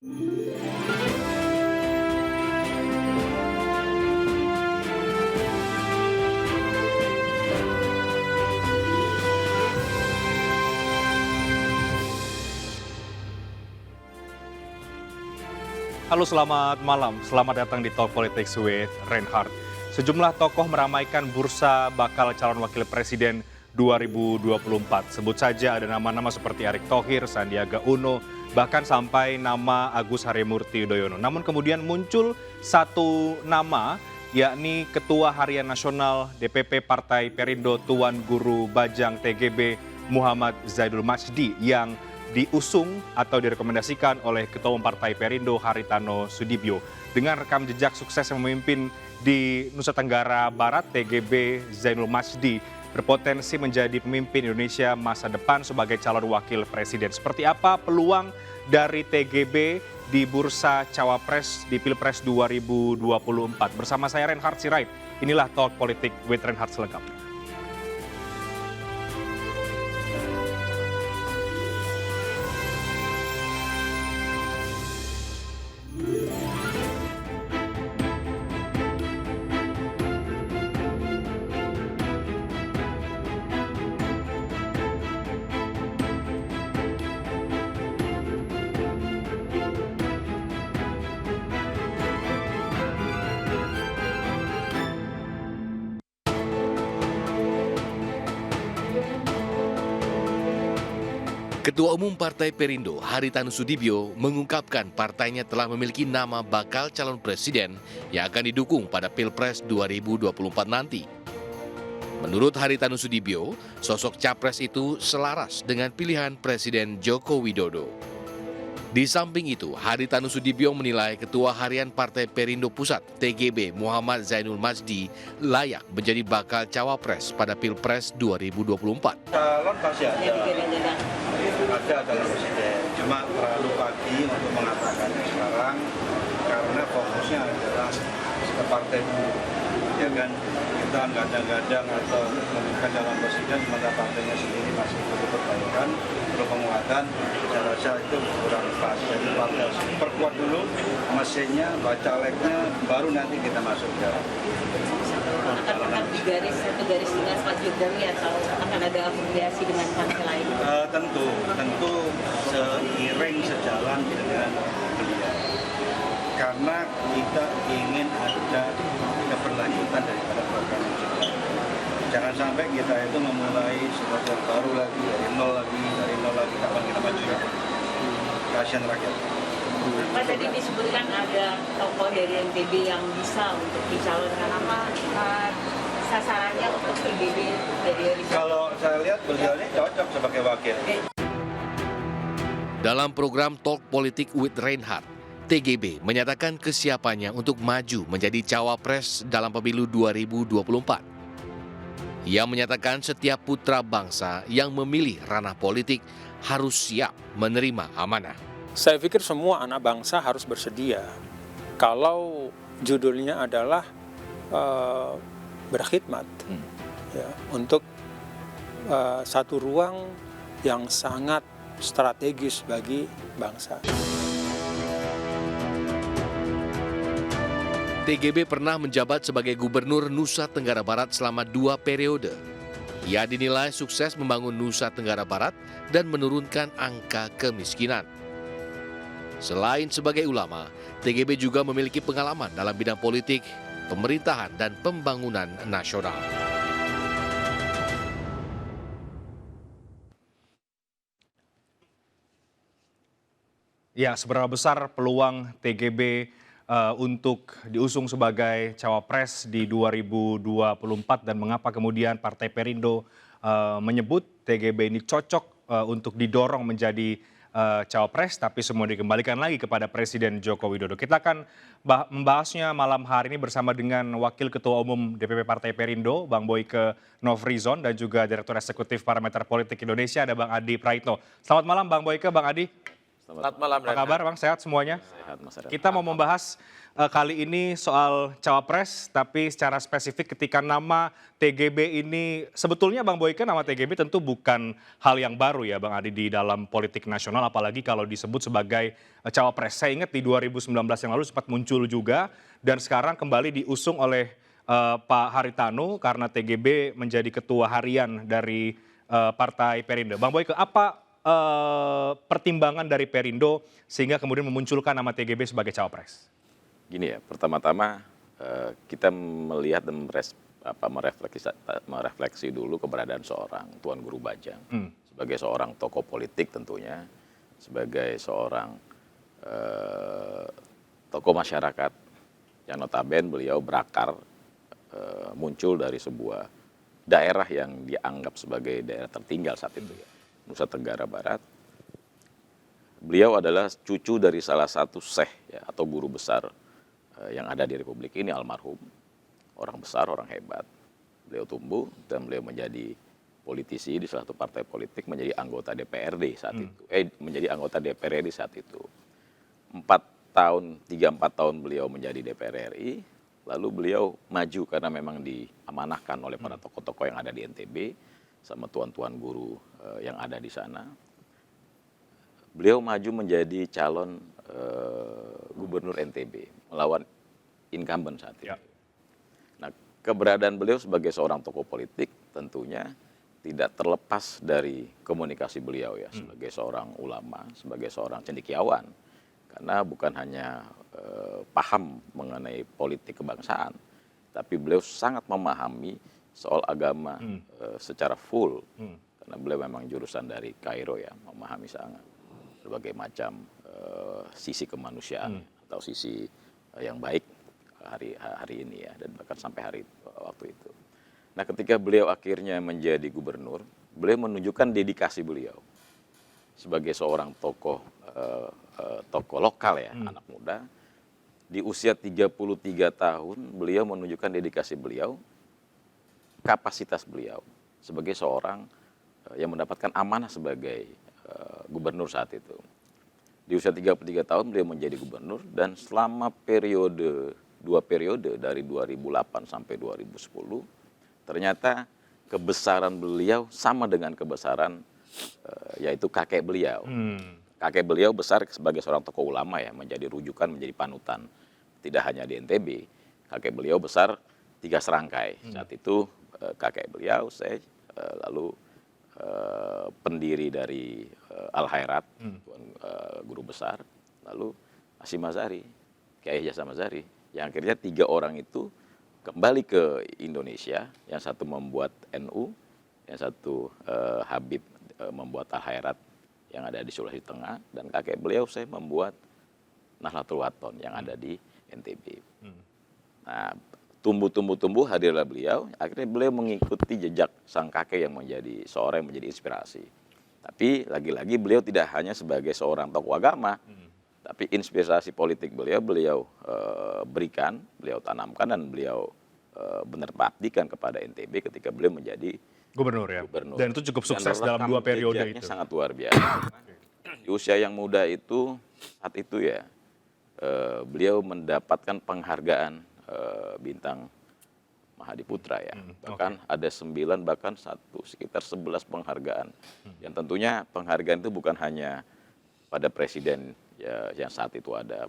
Halo, selamat malam. Selamat datang di Talk Politics with Reinhardt. Sejumlah tokoh meramaikan bursa bakal calon wakil presiden 2024. Sebut saja ada nama-nama seperti Erick Thohir, Sandiaga Uno, bahkan sampai nama Agus Harimurti Yudhoyono. Namun kemudian muncul satu nama, yakni Ketua Harian Nasional DPP Partai Perindo Tuan Guru Bajang TGB Muhammad Zainul Majdi yang diusung atau direkomendasikan oleh Ketua Umum Partai Perindo Haritano Sudibyo. Dengan rekam jejak sukses memimpin di Nusa Tenggara Barat, TGB Zainul Majdi berpotensi menjadi pemimpin Indonesia masa depan sebagai calon wakil presiden. Seperti apa peluang dari TGB di bursa Cawapres di Pilpres 2024? Bersama saya Reinhardt Sirait. Inilah Talk Politik with Reinhardt selengkapnya. Ketua Umum Partai Perindo Haritano Sudibyo mengungkapkan partainya telah memiliki nama bakal calon presiden yang akan didukung pada Pilpres 2024 nanti. Menurut Haritano Sudibyo, sosok capres itu selaras dengan pilihan Presiden Joko Widodo. Di samping itu, Haritano Sudibyo menilai Ketua Harian Partai Perindo Pusat TGB Muhammad Zainul Majdi layak menjadi bakal cawapres pada Pilpres 2024. Calon pasti ada calon presiden, cuma terlalu pagi untuk mengatakannya sekarang karena fokusnya adalah ke partai dulu, ya kan, kita gadang-gadang atau membuka calon presiden sementara partainya sendiri masih perlu perbaikan, perlu penguatan. Saya rasa itu kurang pas. Jadi partai harus perkuat dulu mesinnya, baca leknya, baru nanti kita masuk ke akan tetap di satu garis dengan Pak Jokowi atau akan ada afiliasi dengan partai lain? Tentu seiring sejalan dengan beliau. Karena kita ingin ada keberlanjutan daripada program itu. Jangan sampai kita itu memulai sesuatu yang baru lagi, dari nol lagi, kapan kita maju. Kasihan rakyat. Pak, tadi disebutkan ada tokoh dari NTB yang bisa untuk dicalonkan, apa sasarannya untuk TGB dari Kalau saya lihat beliau ini cocok sebagai wakil. Dalam program Talk Politik with Reinhardt, TGB menyatakan kesiapannya untuk maju menjadi cawapres dalam pemilu 2024. Ia menyatakan setiap putra bangsa yang memilih ranah politik harus siap menerima amanah. Saya pikir semua anak bangsa harus bersedia. Kalau judulnya adalah berkhidmat ya, untuk satu ruang yang sangat strategis bagi bangsa. TGB pernah menjabat sebagai Gubernur Nusa Tenggara Barat selama 2 periode. Ia dinilai sukses membangun Nusa Tenggara Barat dan menurunkan angka kemiskinan. Selain sebagai ulama, TGB juga memiliki pengalaman dalam bidang politik, pemerintahan, dan pembangunan nasional. Ya, seberapa besar peluang TGB untuk diusung sebagai cawapres di 2024 dan mengapa kemudian Partai Perindo menyebut TGB ini cocok untuk didorong menjadi cawapres, tapi semua dikembalikan lagi kepada Presiden Joko Widodo. Kita akan membahasnya malam hari ini bersama dengan Wakil Ketua Umum DPP Partai Perindo, Bang Boyke Nofrizon, dan juga Direktur Eksekutif Parameter Politik Indonesia, ada Bang Adi Praitno. Selamat malam Bang Boyke, Bang Adi. Selamat malam, Apa kabar Bang? Sehat semuanya? Sehat, Mas Renhat. Kita mau membahas kali ini soal cawapres, tapi secara spesifik ketika nama TGB ini, sebetulnya Bang Boyke nama TGB tentu bukan hal yang baru ya Bang Adi di dalam politik nasional, apalagi kalau disebut sebagai cawapres. Saya ingat di 2019 yang lalu sempat muncul juga, dan sekarang kembali diusung oleh Pak Haritanu karena TGB menjadi ketua harian dari Partai Perindo. Bang Boyke, apa pertimbangan dari Perindo sehingga kemudian memunculkan nama TGB sebagai cawapres? Gini ya, pertama-tama kita melihat dan merefleksi dulu keberadaan seorang Tuan Guru Bajang sebagai seorang tokoh politik tentunya, sebagai seorang tokoh masyarakat yang notabene beliau berakar muncul dari sebuah daerah yang dianggap sebagai daerah tertinggal saat itu ya, Nusa Tenggara Barat. Beliau adalah cucu dari salah satu syekh ya, atau guru besar yang ada di Republik ini, almarhum. Orang besar, orang hebat. Beliau tumbuh dan beliau menjadi politisi di salah satu partai politik, menjadi anggota DPRD saat itu. Menjadi anggota DPR RI saat itu. 3-4 tahun beliau menjadi DPR RI, lalu beliau maju karena memang diamanahkan oleh para tokoh-tokoh yang ada di NTB, sama tuan-tuan guru yang ada di sana. Beliau maju menjadi calon gubernur NTB melawan incumbent saat itu. Nah, keberadaan beliau sebagai seorang tokoh politik tentunya tidak terlepas dari komunikasi beliau ya, sebagai seorang ulama, sebagai seorang cendekiawan. Karena bukan hanya paham mengenai politik kebangsaan, tapi beliau sangat memahami soal agama secara full, karena beliau memang jurusan dari Kairo ya, memahami sangat berbagai macam sisi kemanusiaan atau sisi yang baik hari ini ya, dan bahkan sampai waktu itu. Nah, ketika beliau akhirnya menjadi gubernur, beliau menunjukkan dedikasi beliau sebagai seorang tokoh lokal ya, anak muda. Di usia 33 tahun, beliau menunjukkan dedikasi beliau, kapasitas beliau sebagai seorang yang mendapatkan amanah sebagai gubernur saat itu. Di usia 33 tahun beliau menjadi gubernur, dan selama dua periode dari 2008 sampai 2010, ternyata kebesaran beliau sama dengan kebesaran yaitu kakek beliau. Kakek beliau besar sebagai seorang tokoh ulama ya, menjadi rujukan, menjadi panutan. Tidak hanya di NTB, kakek beliau besar 3 serangkai. Saat itu kakek beliau, saya lalu pendiri dari Al-Khairat, guru besar, lalu Hasyim Mazhari, Kiai Hasyim Mazhari, yang akhirnya 3 orang itu kembali ke Indonesia, yang satu membuat NU, yang satu Habib membuat Al-Khairat yang ada di Sulawesi Tengah, dan kakek beliau saya membuat Nahdlatul Wathon yang ada di NTB. Nah, tumbuh hadirlah beliau, akhirnya beliau mengikuti jejak sang kakek yang menjadi seorang yang menjadi inspirasi. Tapi lagi-lagi beliau tidak hanya sebagai seorang tokoh agama, tapi inspirasi politik beliau berikan, beliau tanamkan, dan beliau benar baktikan kepada NTB ketika beliau menjadi gubernur. Dan itu cukup sukses dalam 2 periode itu. Sangat luar biasa. Di usia yang muda itu, saat itu ya, beliau mendapatkan penghargaan bintang Mahadiputra ya. Bahkan ada 9, bahkan sekitar 11 penghargaan. Yang tentunya penghargaan itu bukan hanya pada presiden ya, yang saat itu ada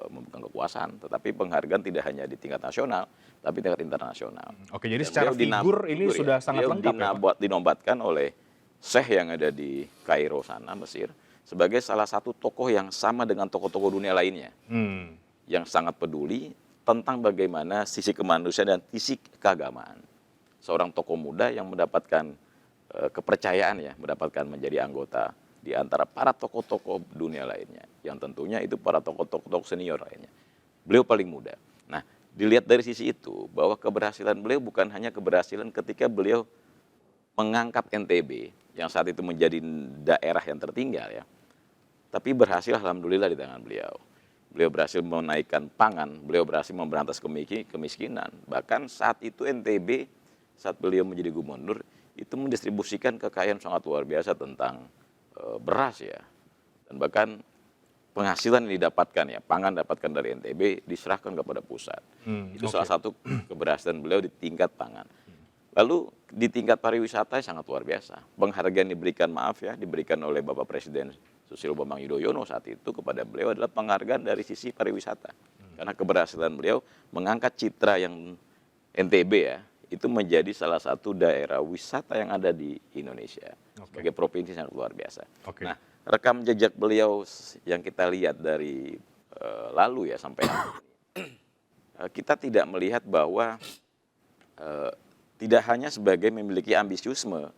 memegang kekuasaan, tetapi penghargaan tidak hanya di tingkat nasional, tapi tingkat internasional. Oke, jadi secara figur ini sudah sangat lengkap ya, Pak? Dinobatkan oleh Syekh yang ada di Kairo sana, Mesir, sebagai salah satu tokoh yang sama dengan tokoh-tokoh dunia lainnya, yang sangat peduli tentang bagaimana sisi kemanusiaan dan sisi keagamaan. Seorang tokoh muda yang mendapatkan kepercayaan ya, mendapatkan menjadi anggota di antara para tokoh-tokoh dunia lainnya, yang tentunya itu para tokoh-tokoh senior lainnya. Beliau paling muda. Nah, dilihat dari sisi itu, bahwa keberhasilan beliau bukan hanya keberhasilan ketika beliau mengangkat NTB, yang saat itu menjadi daerah yang tertinggal ya, tapi berhasil alhamdulillah di tangan beliau. Beliau berhasil menaikkan pangan, beliau berhasil memberantas kemiskinan. Bahkan saat itu NTB, saat beliau menjadi gubernur, itu mendistribusikan kekayaan sangat luar biasa tentang beras ya. Dan bahkan penghasilan yang didapatkan ya, pangan dapatkan dari NTB diserahkan kepada pusat. Itu salah satu keberhasilan beliau di tingkat pangan. Lalu di tingkat pariwisata sangat luar biasa. Penghargaan diberikan oleh Bapak Presiden Susilo Bambang Yudhoyono saat itu kepada beliau adalah penghargaan dari sisi pariwisata. Karena keberhasilan beliau mengangkat citra yang NTB ya, itu menjadi salah satu daerah wisata yang ada di Indonesia. Sebagai provinsi sangat luar biasa. Nah, rekam jejak beliau yang kita lihat dari lalu ya sampai hari ini, kita tidak melihat bahwa tidak hanya sebagai memiliki ambisiusme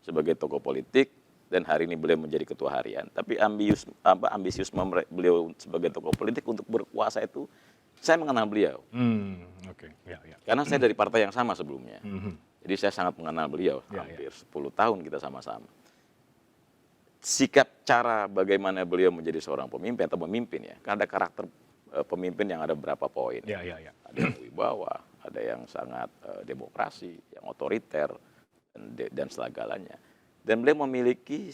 sebagai tokoh politik dan hari ini beliau menjadi ketua harian, tapi ambisiusme beliau sebagai tokoh politik untuk berkuasa itu saya mengenal beliau. Karena saya dari partai yang sama sebelumnya. Jadi saya sangat mengenal beliau, hampir 10 tahun kita sama-sama. Sikap cara bagaimana beliau menjadi seorang pemimpin atau memimpin ya, karena ada karakter pemimpin yang ada beberapa poin. Ada yang wibawa, ada yang sangat demokrasi, yang otoriter, dan segalanya. Dan beliau memiliki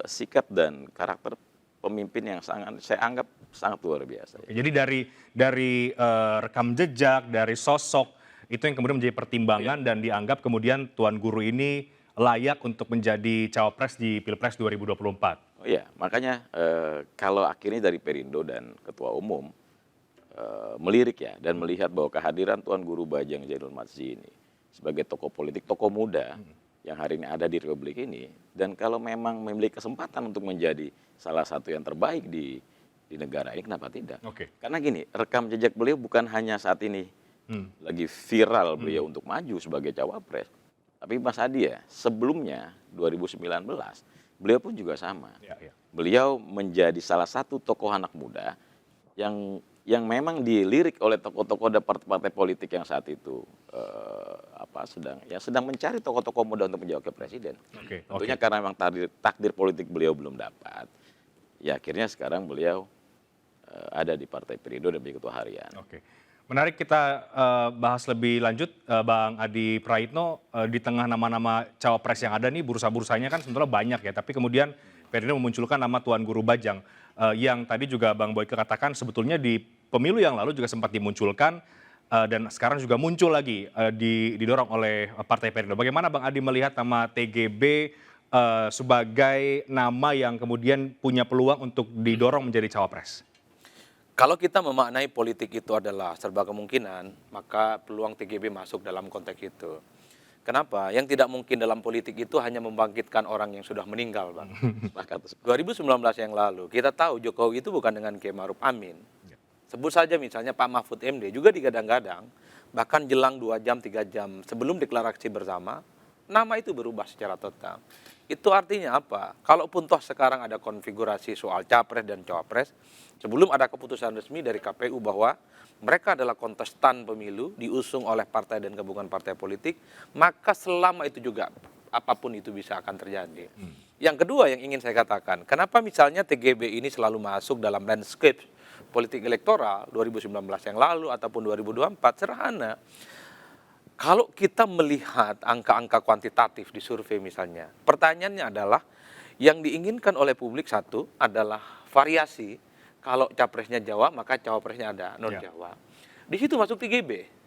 sikap dan karakter pemimpin yang sangat, saya anggap sangat luar biasa. Jadi dari rekam jejak, dari sosok, itu yang kemudian menjadi pertimbangan dan dianggap kemudian Tuan Guru ini layak untuk menjadi cawapres di Pilpres 2024. Oh iya, makanya kalau akhirnya dari Perindo dan Ketua Umum melirik ya dan melihat bahwa kehadiran Tuan Guru Bajang Zainul Masjid ini sebagai tokoh politik, tokoh muda yang hari ini ada di Republik ini, dan kalau memang memiliki kesempatan untuk menjadi salah satu yang terbaik di negara ini, kenapa tidak? Karena gini, rekam jejak beliau bukan hanya saat ini lagi viral beliau untuk maju sebagai cawapres, tapi Mas Adi ya, sebelumnya 2019 beliau pun juga sama. Beliau menjadi salah satu tokoh anak muda yang memang dilirik oleh tokoh-tokoh partai politik yang saat itu sedang mencari tokoh-tokoh muda untuk menjadi wakil presiden. Tentunya karena memang takdir politik beliau belum dapat, ya akhirnya sekarang beliau ada di Partai Perindo dan menjadi ketua harian. Menarik kita bahas lebih lanjut, Bang Adi Praitno, di tengah nama-nama cawapres yang ada nih, bursa-bursanya kan sebetulnya banyak ya, tapi kemudian Perindo memunculkan nama Tuan Guru Bajang, yang tadi juga Bang Boyke katakan sebetulnya di pemilu yang lalu juga sempat dimunculkan, dan sekarang juga muncul lagi, didorong oleh Partai Perindo. Bagaimana Bang Adi melihat nama TGB sebagai nama yang kemudian punya peluang untuk didorong menjadi cawapres? Kalau kita memaknai politik itu adalah serba kemungkinan, maka peluang TGB masuk dalam konteks itu. Kenapa? Yang tidak mungkin dalam politik itu hanya membangkitkan orang yang sudah meninggal, Bang. 2019 yang lalu, kita tahu Jokowi itu bukan dengan Kiai Ma'ruf Amin. Sebut saja misalnya Pak Mahfud MD, juga digadang-gadang, bahkan jelang 2 jam, 3 jam sebelum deklarasi bersama, nama itu berubah secara total. Itu artinya apa? Kalaupun toh sekarang ada konfigurasi soal capres dan cawapres, sebelum ada keputusan resmi dari KPU bahwa mereka adalah kontestan pemilu diusung oleh partai dan gabungan partai politik, maka selama itu juga apapun itu bisa akan terjadi. Yang kedua yang ingin saya katakan, kenapa misalnya TGB ini selalu masuk dalam landscape politik elektoral 2019 yang lalu ataupun 2024, sederhana. Kalau kita melihat angka-angka kuantitatif di survei misalnya, pertanyaannya adalah yang diinginkan oleh publik satu adalah variasi. Kalau capresnya Jawa, maka cawapresnya ada non-Jawa. Di situ masuk TGB.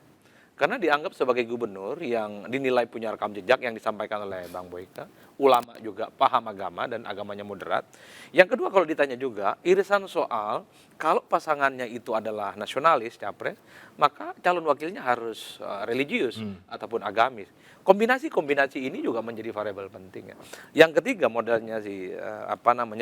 Karena dianggap sebagai gubernur yang dinilai punya rekam jejak yang disampaikan oleh Bang Boyke, ulama juga, paham agama dan agamanya moderat. Yang kedua kalau ditanya juga, irisan soal kalau pasangannya itu adalah nasionalis, capres, maka calon wakilnya harus religius ataupun agamis. Kombinasi-kombinasi ini juga menjadi variabel penting. Yang ketiga modelnya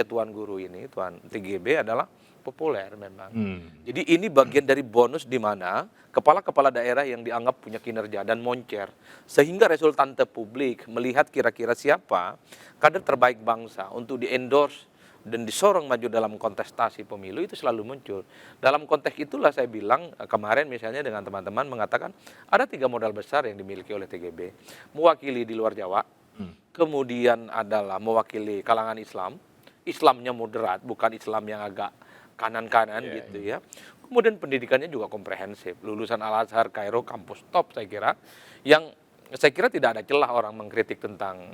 Tuan Guru ini, Tuan TGB adalah populer memang. Jadi ini bagian dari bonus di mana kepala-kepala daerah yang dianggap punya kinerja dan moncer, sehingga resultante publik melihat kira-kira siapa kader terbaik bangsa untuk di-endorse dan disorong maju dalam kontestasi pemilu itu selalu muncul. Dalam konteks itulah saya bilang kemarin misalnya dengan teman-teman mengatakan ada 3 modal besar yang dimiliki oleh TGB. Mewakili di luar Jawa, kemudian adalah mewakili kalangan Islam, Islamnya moderat, bukan Islam yang agak kanan-kanan gitu ya. Kemudian pendidikannya juga komprehensif. Lulusan Al-Azhar, Kairo, kampus top saya kira. Yang saya kira tidak ada celah orang mengkritik tentang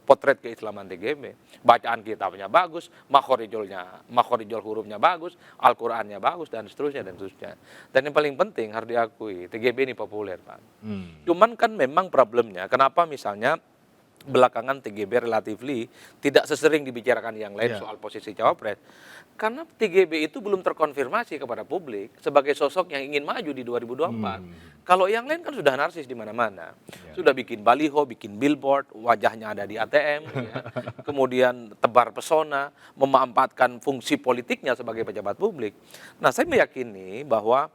potret keislaman TGB. Bacaan kitabnya bagus, makhorijul hurufnya bagus, Al-Qur'annya bagus dan seterusnya dan seterusnya. Dan yang paling penting harus diakui, TGB ini populer, Pak. Cuman kan memang problemnya kenapa misalnya belakangan TGB relatively tidak sesering dibicarakan yang lain soal posisi cawapres. Karena TGB itu belum terkonfirmasi kepada publik sebagai sosok yang ingin maju di 2024. Kalau yang lain kan sudah narsis di mana-mana. Sudah bikin baliho, bikin billboard, wajahnya ada di ATM, kemudian tebar pesona, memanfaatkan fungsi politiknya sebagai pejabat publik. Nah, saya meyakini bahwa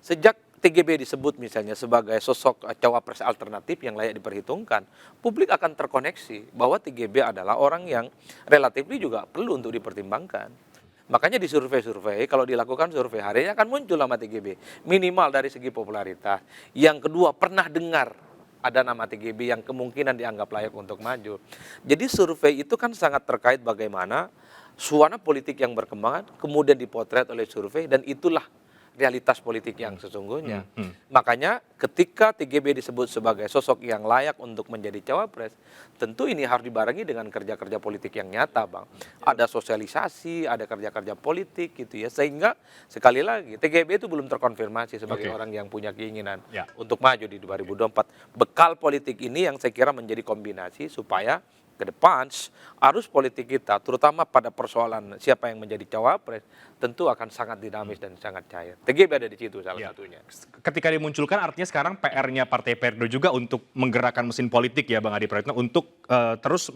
sejak TGB disebut misalnya sebagai sosok cawapres alternatif yang layak diperhitungkan, publik akan terkoneksi bahwa TGB adalah orang yang relatif juga perlu untuk dipertimbangkan. Makanya di survei-survei, kalau dilakukan survei harinya akan muncul nama TGB. Minimal dari segi popularitas. Yang kedua, pernah dengar ada nama TGB yang kemungkinan dianggap layak untuk maju. Jadi survei itu kan sangat terkait bagaimana suasana politik yang berkembang, kemudian dipotret oleh survei, dan itulah realitas politik yang sesungguhnya. Makanya ketika TGB disebut sebagai sosok yang layak untuk menjadi cawapres, tentu ini harus dibarengi dengan kerja-kerja politik yang nyata, Bang. Ada sosialisasi, ada kerja-kerja politik gitu ya. Sehingga sekali lagi TGB itu belum terkonfirmasi sebagai orang yang punya keinginan untuk maju di 2024. Bekal politik ini yang saya kira menjadi kombinasi supaya ke depan arus politik kita terutama pada persoalan siapa yang menjadi cawapres tentu akan sangat dinamis dan sangat cair. TGB ada di situ salah satunya. Ketika dimunculkan artinya sekarang PR-nya Partai Perindo juga untuk menggerakkan mesin politik ya Bang Adi Praetno untuk terus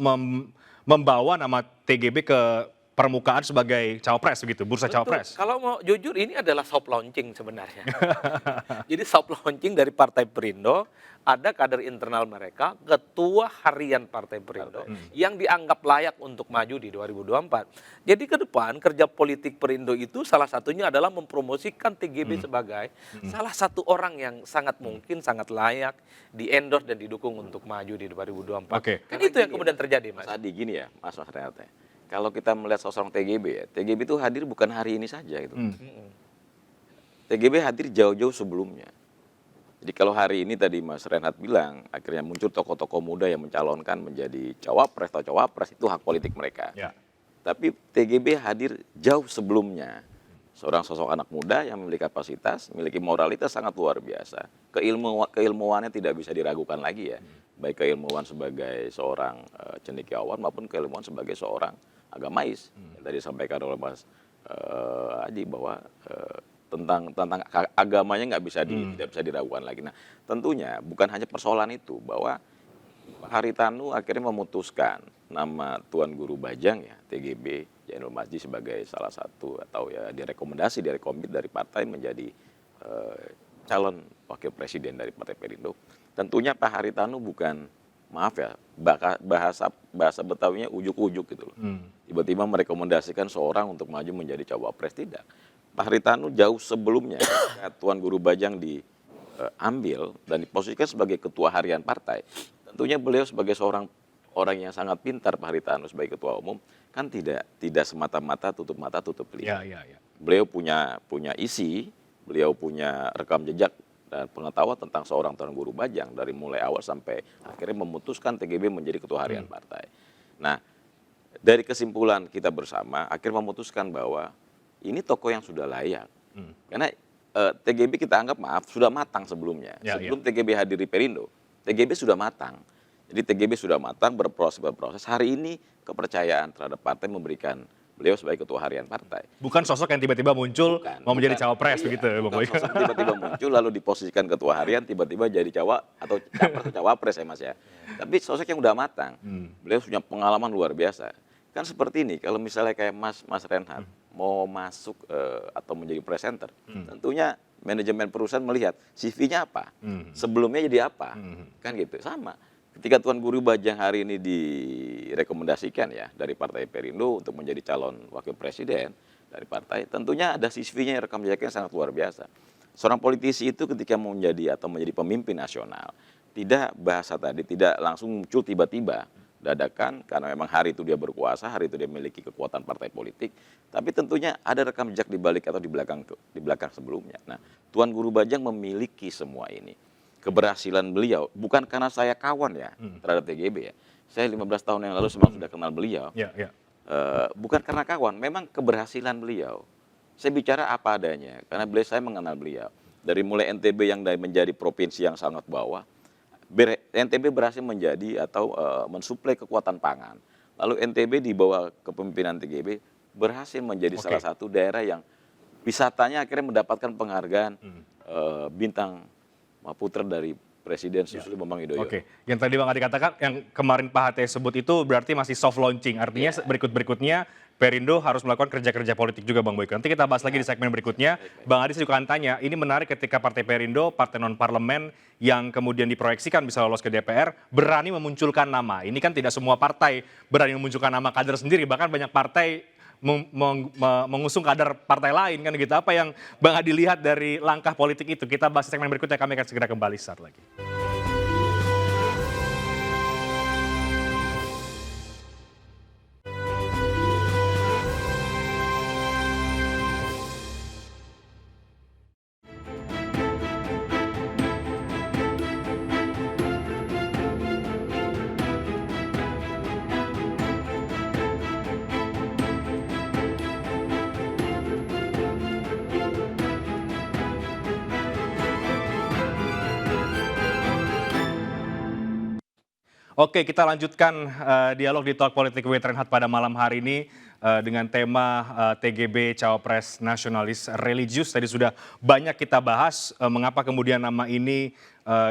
membawa nama TGB ke permukaan sebagai cawapres begitu, bursa cawapres. Kalau mau jujur ini adalah soft launching sebenarnya. Jadi soft launching dari Partai Perindo, ada kader internal mereka, ketua harian Partai Perindo yang dianggap layak untuk maju di 2024. Jadi ke depan kerja politik Perindo itu salah satunya adalah mempromosikan TGB sebagai salah satu orang yang sangat mungkin sangat layak di-endorse dan didukung untuk maju di 2024. Kan itu yang kemudian terjadi, Mas. Tadi gini ya, Mas Renat. Kalau kita melihat sosok TGB ya, TGB itu hadir bukan hari ini saja gitu. TGB hadir jauh-jauh sebelumnya. Jadi kalau hari ini tadi Mas Renhat bilang, akhirnya muncul tokoh-tokoh muda yang mencalonkan menjadi cawapres atau cawapres, itu hak politik mereka. Tapi TGB hadir jauh sebelumnya. Seorang sosok anak muda yang memiliki kapasitas, memiliki moralitas sangat luar biasa. Keilmuannya tidak bisa diragukan lagi ya. Baik keilmuan sebagai seorang cendekiawan maupun keilmuan sebagai seorang agamais. Yang tadi disampaikan oleh Mas Aji bahwa tentang agamanya tidak bisa diragukan lagi. Nah, tentunya bukan hanya persoalan itu bahwa Pak Haritanu akhirnya memutuskan nama Tuan Guru Bajang ya TGB Jainul Masdi sebagai salah satu atau ya direkomendasi dari komit dari partai menjadi calon wakil presiden dari Partai Perindo. Tentunya Pak Haritanu bukan, maaf ya, bahasa Betawinya ujuk-ujuk gitu loh. Tiba-tiba merekomendasikan seorang untuk maju menjadi cawapres, tidak. Pak Haritanu jauh sebelumnya Tuan Guru Bajang diambil dan diposisikan sebagai ketua harian partai. Tentunya beliau sebagai seorang orang yang sangat pintar, Pak Haritanu sebagai ketua umum, kan tidak semata-mata tutup mata tutup telinga. Beliau punya isi, beliau punya rekam jejak dan pengetahuan tentang seorang Tuan Guru Bajang dari mulai awal sampai akhirnya memutuskan TGB menjadi ketua harian partai. Nah, dari kesimpulan kita bersama akhirnya memutuskan bahwa ini tokoh yang sudah layak. Karena TGB kita anggap sudah matang sebelumnya. Sebelum TGB hadir di Perindo, TGB sudah matang. Jadi TGB sudah matang, berproses. Hari ini kepercayaan terhadap partai memberikan beliau sebagai ketua harian partai. Bukan sosok yang tiba-tiba muncul mau menjadi cawapres begitu, Bang Boy. Sosok tiba-tiba muncul lalu diposisikan ketua harian, tiba-tiba jadi cawapres ya Mas ya. Tapi sosok yang udah matang. Beliau punya pengalaman luar biasa. Kan seperti ini, kalau misalnya kayak Mas Renhat mau masuk atau menjadi presenter, tentunya manajemen perusahaan melihat CV-nya apa, sebelumnya jadi apa, kan gitu. Sama. Ketika Tuan Guru Bajang hari ini direkomendasikan ya dari Partai Perindo untuk menjadi calon wakil presiden dari partai, tentunya ada CV-nya rekam jejaknya sangat luar biasa. Seorang politisi itu ketika mau menjadi pemimpin nasional, tidak langsung muncul tiba-tiba dadakan karena memang hari itu dia berkuasa, hari itu dia memiliki kekuatan partai politik, tapi tentunya ada rekam jejak di balik atau di belakang sebelumnya. Nah, Tuan Guru Bajang memiliki semua ini. keberhasilan beliau, bukan karena saya kawan ya terhadap TGB ya. Saya 15 tahun yang lalu memang sudah kenal beliau. Ya, ya. Bukan karena kawan, memang keberhasilan beliau. Saya bicara apa adanya, karena saya mengenal beliau. Dari mulai NTB yang menjadi provinsi yang sangat bawah, NTB berhasil menjadi atau mensuplai kekuatan pangan. Lalu NTB di bawah kepemimpinan TGB berhasil menjadi salah satu daerah yang wisatanya akhirnya mendapatkan penghargaan bintang Putra dari Presiden Susilo Bambang Yudhoyono. Oke, yang tadi Bang Adi katakan, yang kemarin Pak HT sebut itu berarti masih soft launching. Artinya berikut-berikutnya Perindo harus melakukan kerja-kerja politik juga, Bang Boyko. Nanti kita bahas lagi di segmen berikutnya. Bang Adi saya juga akan tanya, ini menarik ketika Partai Perindo, partai non-parlemen yang kemudian diproyeksikan bisa lolos ke DPR, berani memunculkan nama. Ini kan tidak semua partai berani memunculkan nama kader sendiri, bahkan banyak partai mengusung kader partai lain kan gitu. Apa yang Bang Adi lihat dari langkah politik itu? Kita bahas di segmen berikutnya, kami akan segera kembali saat lagi. Oke, kita lanjutkan dialog di Talk Politik with Reinhardt pada malam hari ini dengan tema TGB Cawapres Nasionalis Religius. Tadi sudah banyak kita bahas mengapa kemudian nama ini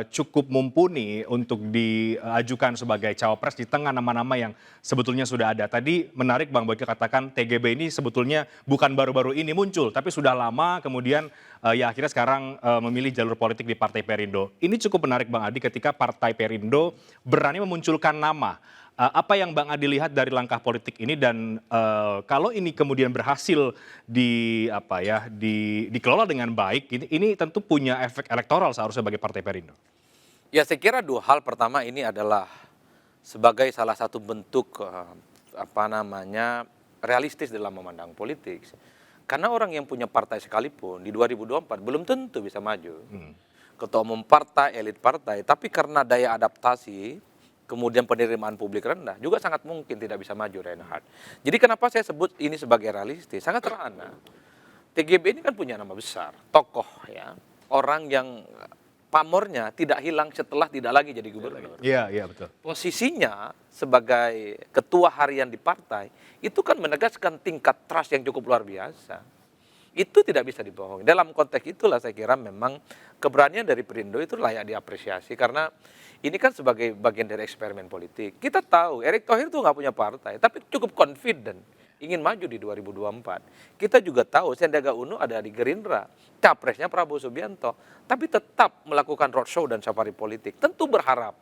cukup mumpuni untuk diajukan sebagai cawapres di tengah nama-nama yang sebetulnya sudah ada. Tadi menarik Bang Boyke katakan TGB ini sebetulnya bukan baru-baru ini muncul, tapi sudah lama kemudian ya akhirnya sekarang memilih jalur politik di Partai Perindo. Ini cukup menarik Bang Adi ketika Partai Perindo berani memunculkan nama. Apa yang Bang Adi lihat dari langkah politik ini dan kalau ini kemudian berhasil dikelola dengan baik, ini tentu punya efek elektoral seharusnya bagi Partai Perindo. Ya saya kira dua hal. Pertama ini adalah sebagai salah satu bentuk realistis dalam memandang politik. Karena orang yang punya partai sekalipun di 2024 belum tentu bisa maju. Ketua umum partai, elit partai, tapi karena daya adaptasi kemudian penerimaan publik rendah, juga sangat mungkin tidak bisa maju, Reinhardt. Jadi kenapa saya sebut ini sebagai realistis? Sangat sederhana. TGB ini kan punya nama besar, tokoh ya, orang yang pamornya tidak hilang setelah tidak lagi jadi gubernur. Iya, iya betul. Posisinya sebagai ketua harian di partai, itu kan menegaskan tingkat trust yang cukup luar biasa. Itu tidak bisa dibohongi. Dalam konteks itulah saya kira memang keberanian dari Perindo itu layak diapresiasi karena ini kan sebagai bagian dari eksperimen politik. Kita tahu Erick Thohir itu nggak punya partai, tapi cukup confident ingin maju di 2024. Kita juga tahu Sandiaga Uno ada di Gerindra, capresnya Prabowo Subianto, tapi tetap melakukan roadshow dan safari politik. Tentu berharap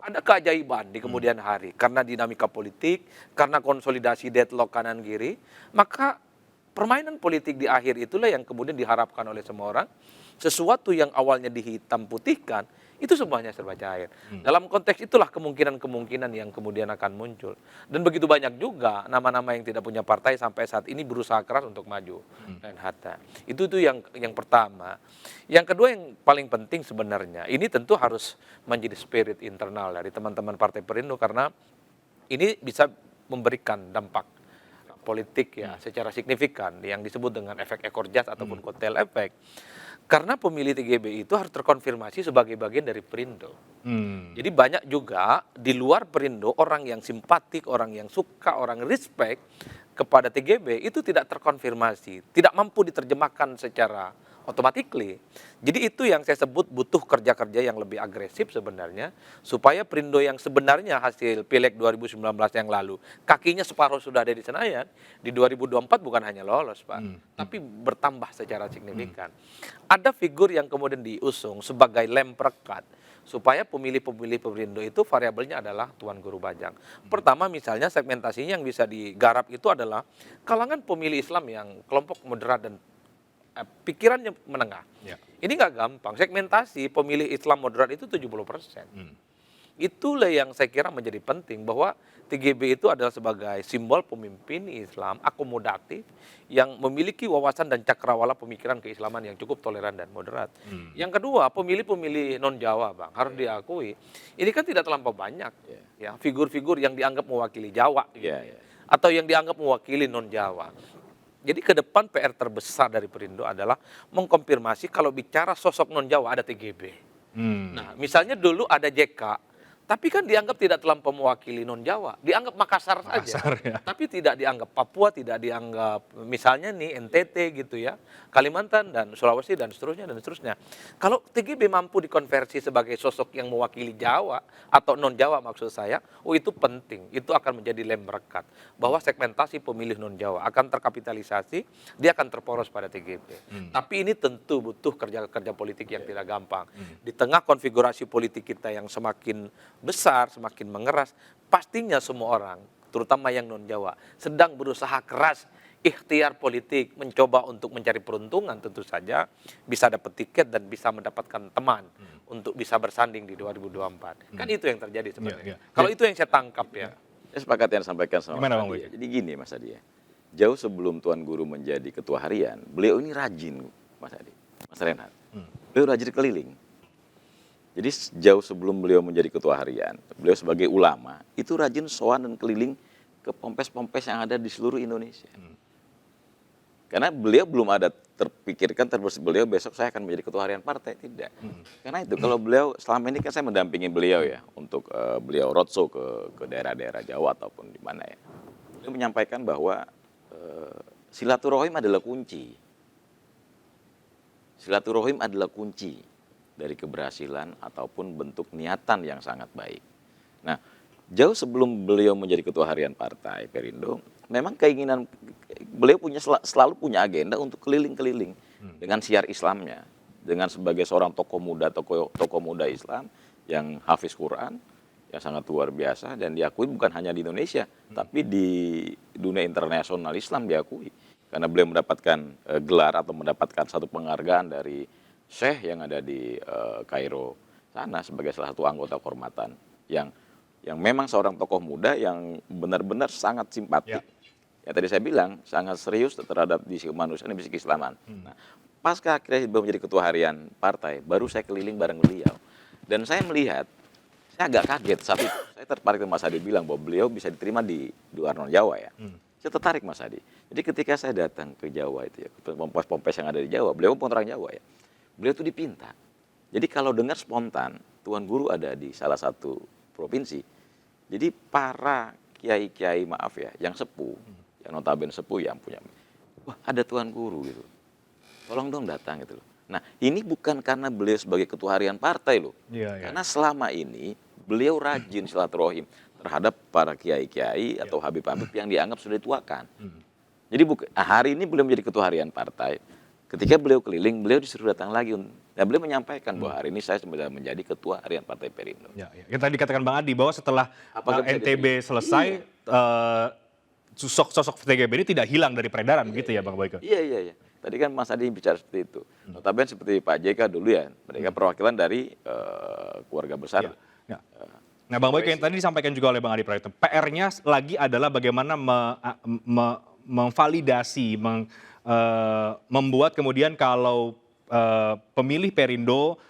ada keajaiban di kemudian hari karena dinamika politik, karena konsolidasi deadlock kanan kiri, maka permainan politik di akhir itulah yang kemudian diharapkan oleh semua orang. Sesuatu yang awalnya dihitam putihkan, itu semuanya serba cair. Dalam konteks itulah kemungkinan-kemungkinan yang kemudian akan muncul. Dan begitu banyak juga nama-nama yang tidak punya partai sampai saat ini berusaha keras untuk maju. Reinhardt. Itu yang pertama. Yang kedua yang paling penting sebenarnya, ini tentu harus menjadi spirit internal dari teman-teman Partai Perindo karena ini bisa memberikan dampak politik ya secara signifikan yang disebut dengan efek ekor jas ataupun kotel efek. Karena pemilih TGB itu harus terkonfirmasi sebagai bagian dari Perindo. Jadi banyak juga di luar Perindo orang yang simpatik, orang yang suka, orang respect kepada TGB itu tidak terkonfirmasi, tidak mampu diterjemahkan secara automatically. Jadi itu yang saya sebut butuh kerja-kerja yang lebih agresif sebenarnya supaya Perindo yang sebenarnya hasil Pileg 2019 yang lalu kakinya separuh sudah ada di Senayan, di 2024 bukan hanya lolos Pak, tapi bertambah secara signifikan. Ada figur yang kemudian diusung sebagai lem perekat supaya pemilih-pemilih Perindo itu variabelnya adalah Tuan Guru Bajang. Pertama misalnya segmentasinya yang bisa digarap itu adalah kalangan pemilih Islam yang kelompok moderat dan pikirannya menengah. Ini nggak gampang. Segmentasi pemilih Islam moderat itu 70%. Itulah yang saya kira menjadi penting, bahwa TGB itu adalah sebagai simbol pemimpin Islam akomodatif yang memiliki wawasan dan cakrawala pemikiran keislaman yang cukup toleran dan moderat. Yang kedua, pemilih-pemilih non-Jawa, Bang, harus diakui, ini kan tidak terlampau banyak ya figur-figur yang dianggap mewakili Jawa gitu, atau yang dianggap mewakili non-Jawa. Jadi ke depan PR terbesar dari Perindo adalah mengkonfirmasi kalau bicara sosok non-Jawa ada TGB. Nah, misalnya dulu ada JK, tapi kan dianggap tidak terlampau mewakili non-Jawa, dianggap Makassar saja, ya. tapi tidak dianggap Papua, tidak dianggap misalnya nih NTT gitu ya, Kalimantan dan Sulawesi dan seterusnya dan seterusnya. Kalau TGB mampu dikonversi sebagai sosok yang mewakili Jawa atau non-Jawa maksud saya, itu penting, itu akan menjadi lem rekat bahwa segmentasi pemilih non-Jawa akan terkapitalisasi, dia akan terporos pada TGB. Tapi ini tentu butuh kerja-kerja politik yang tidak gampang. Di tengah konfigurasi politik kita yang semakin besar, semakin mengeras, pastinya semua orang, terutama yang non-Jawa, sedang berusaha keras, ikhtiar politik, mencoba untuk mencari peruntungan, tentu saja bisa dapat tiket dan bisa mendapatkan teman untuk bisa bersanding di 2024. Kan itu yang terjadi sebenarnya. Kalau itu yang saya tangkap ya. Saya sepakat yang disampaikan sama Gimana, Mas Bang Adi Boy? ya. Jadi gini Mas Adi ya, jauh sebelum Tuan Guru menjadi ketua harian, beliau ini rajin Mas Adi, Mas Renhat. Beliau rajin keliling. Jadi jauh sebelum beliau menjadi ketua harian, beliau sebagai ulama, itu rajin sowan dan keliling ke pompes-pompes yang ada di seluruh Indonesia. Karena beliau belum ada terpikirkan terbersih beliau besok saya akan menjadi ketua harian partai, tidak. Karena itu kalau beliau selama ini kan saya mendampingi beliau ya untuk beliau roadshow ke daerah-daerah Jawa ataupun di mana ya. Beliau menyampaikan bahwa silaturahim adalah kunci. Silaturahim adalah kunci dari keberhasilan ataupun bentuk niatan yang sangat baik. Nah, jauh sebelum beliau menjadi ketua harian partai Perindo, memang keinginan beliau selalu punya agenda untuk keliling-keliling dengan siar Islamnya, dengan sebagai seorang tokoh muda Islam yang hafiz Quran, yang sangat luar biasa dan diakui bukan hanya di Indonesia, tapi di dunia internasional Islam diakui. Karena beliau mendapatkan gelar atau mendapatkan satu penghargaan dari Syekh yang ada di Kairo sana sebagai salah satu anggota kehormatan yang memang seorang tokoh muda yang benar-benar sangat simpatik. Ya tadi saya bilang sangat serius terhadap misi kemanusiaan dan misi keislaman. Nah, pasca akhirnya beliau menjadi ketua harian partai, baru saya keliling bareng beliau. Dan saya melihat, saya agak kaget saat itu. Saya tertarik dengan Mas Adi bilang bahwa beliau bisa diterima di luar non-Jawa ya. Saya tertarik Mas Adi. Jadi ketika saya datang ke Jawa itu ya, ke pompes-pompes yang ada di Jawa, beliau pun orang Jawa ya. Beliau itu dipinta. Jadi kalau dengar spontan, Tuan Guru ada di salah satu provinsi. Jadi para kiai-kiai maaf ya, yang sepuh, yang notabene sepuh yang punya, wah ada Tuan Guru gitu. Tolong dong datang gitu loh. Nah ini bukan karena beliau sebagai ketua harian partai loh. Karena selama ini beliau rajin silaturahim terhadap para kiai-kiai atau habib-habib yang dianggap sudah dituakan. Jadi hari ini beliau menjadi ketua harian partai. Ketika beliau keliling, beliau disuruh datang lagi. Nah, beliau menyampaikan bahwa hari ini saya sudah menjadi ketua harian Partai Perindo. Yang tadi dikatakan Bang Adi bahwa setelah NTB selesai, sosok TGB ini tidak hilang dari peredaran, begitu ya Bang Boyke? Iya. Tadi kan Mas Adi bicara seperti itu. Notabene seperti Pak JK dulu ya, mereka perwakilan dari keluarga besar. Nah Bang Boyke yang tadi disampaikan juga oleh Bang Adi Praetno, PR-nya lagi adalah bagaimana memvalidasi, membuat kemudian kalau pemilih Perindo,